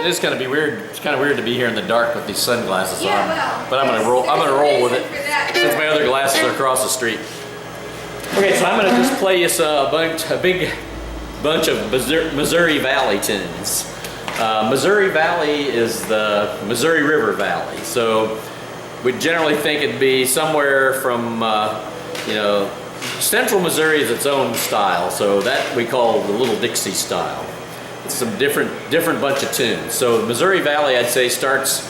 it is gonna be weird. It's kind of weird to be here in the dark with these sunglasses on. Well, but I'm gonna roll with it since my other glasses are across the street. Okay, so I'm gonna just play you a big bunch of Missouri Valley tunes. Missouri Valley is the Missouri River Valley, so we generally think it'd be somewhere from Central Missouri is its own style, so that we call the Little Dixie style. It's some different bunch of tunes. So Missouri Valley, I'd say, starts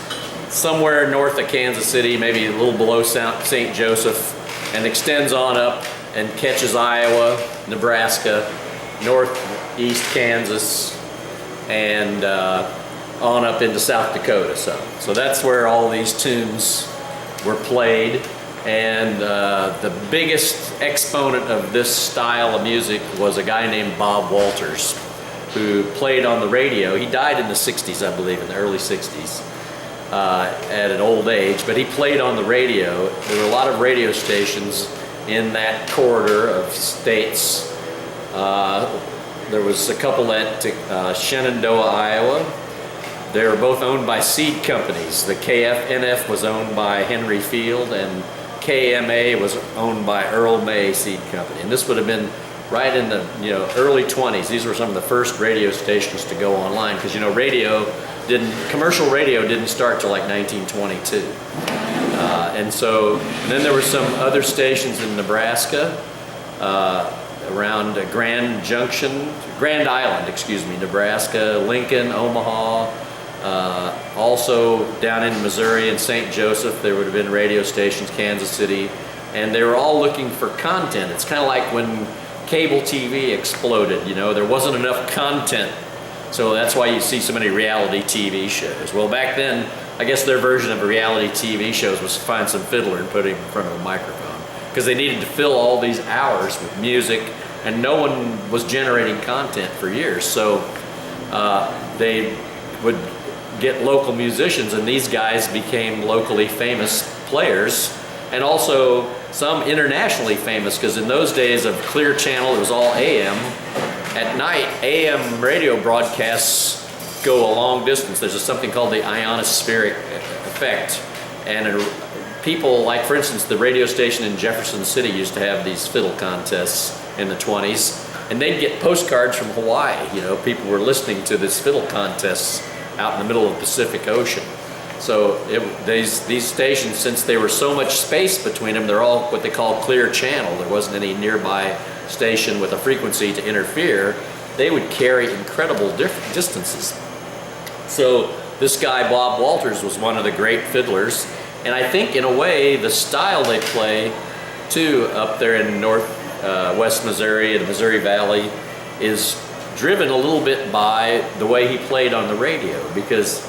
somewhere north of Kansas City, maybe a little below St. Joseph, and extends on up and catches Iowa, Nebraska, northeast Kansas, and on up into South Dakota. So that's where all these tunes were played. And the biggest exponent of this style of music was a guy named Bob Walters, who played on the radio. He died in the 60s, I believe, in the early 60s, at an old age, but he played on the radio. There were a lot of radio stations in that corridor of states. There was a couple at Shenandoah, Iowa. They were both owned by seed companies. The KFNF was owned by Henry Field, and KMA was owned by Earl May Seed Company. And this would have been right in the early 20s. These were some of the first radio stations to go online, because commercial radio didn't start till like 1922. And then there were some other stations in Nebraska, around Grand Island, Nebraska, Lincoln, Omaha. Also down in Missouri and St. Joseph, there would have been radio stations, Kansas City, and they were all looking for content. It's kind of like when cable TV exploded, there wasn't enough content. So that's why you see so many reality TV shows. Well, back then, I guess their version of a reality TV shows was to find some fiddler and put him in front of a microphone, because they needed to fill all these hours with music, and no one was generating content for years. So they would get local musicians, and these guys became locally famous players, and also some internationally famous, because in those days of Clear Channel, it was all AM. At night, AM radio broadcasts go a long distance. There's something called the ionospheric effect, and people, like for instance, the radio station in Jefferson City used to have these fiddle contests in the 20s, and they'd get postcards from Hawaii. People were listening to this fiddle contests out in the middle of the Pacific Ocean. So these stations, since there were so much space between them, they're all what they call clear channel. There wasn't any nearby station with a frequency to interfere. They would carry incredible distances. So this guy, Bob Walters, was one of the great fiddlers. And I think in a way, the style they play too up there in West Missouri, the Missouri Valley, is driven a little bit by the way he played on the radio, because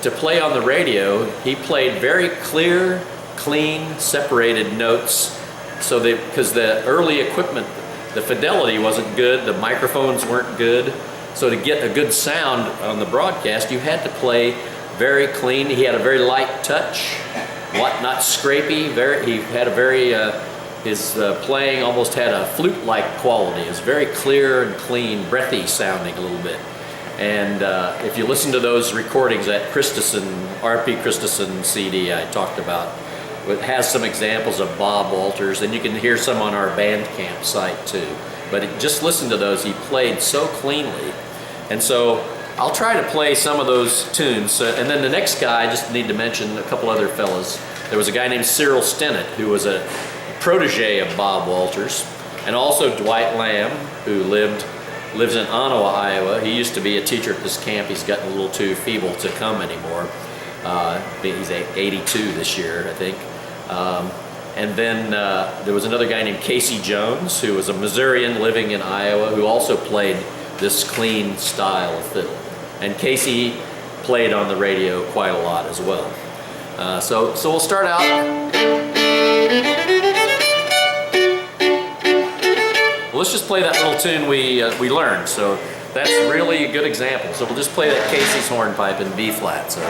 to play on the radio, he played very clear, clean, separated notes, because the early equipment, the fidelity wasn't good, the microphones weren't good, so to get a good sound on the broadcast, you had to play very clean. He had a very light touch, not scrapey. He had a very his playing almost had a flute-like quality. It was very clear and clean, breathy sounding a little bit. And if you listen to those recordings, that R.P. Christensen CD I talked about, it has some examples of Bob Walters, and you can hear some on our Bandcamp site too. But just listen to those. He played so cleanly. And so I'll try to play some of those tunes. And then the next guy, I just need to mention a couple other fellas. There was a guy named Cyril Stennett, who was a protege of Bob Walters, and also Dwight Lamb, who lives in Ottawa, Iowa. He used to be a teacher at this camp. He's gotten a little too feeble to come anymore. He's 82 this year, I think. And then there was another guy named Casey Jones, who was a Missourian living in Iowa, who also played this clean style of fiddle. And Casey played on the radio quite a lot as well. So we'll start out. Let's just play that little tune we learned. So that's really a good example. So we'll just play that Casey's hornpipe in B flat. So.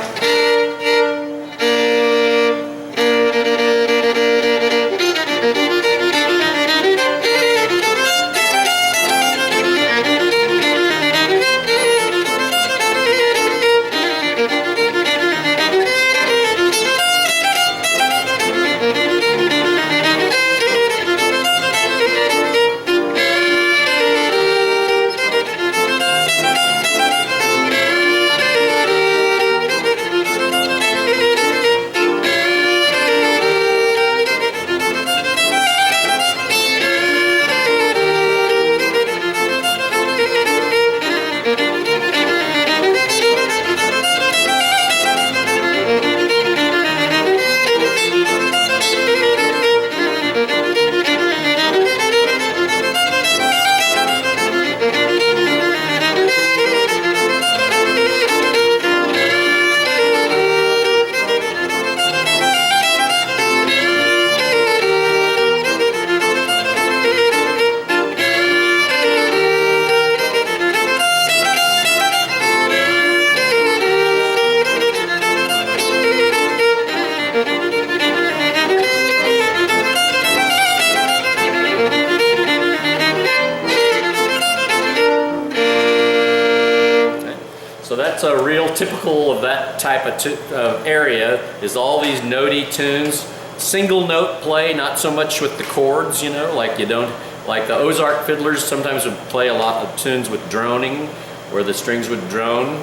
So that's a real typical of that type of area, is all these notey tunes. Single note play, not so much with the chords, you know, like the Ozark fiddlers sometimes would play a lot of tunes with droning, where the strings would drone.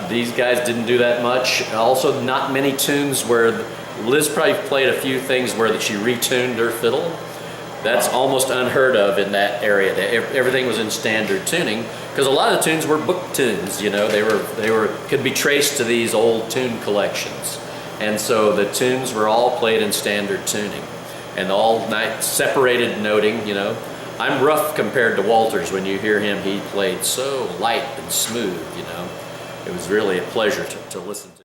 These guys didn't do that much. Also, not many tunes where Liz probably played a few things where she retuned her fiddle. That's almost unheard of in that area. Everything was in standard tuning, because a lot of the tunes were book tunes. You know, they could be traced to these old tune collections, and so the tunes were all played in standard tuning, and all night separated noting. You know, I'm rough compared to Walters. When you hear him, he played so light and smooth. You know, it was really a pleasure to listen to.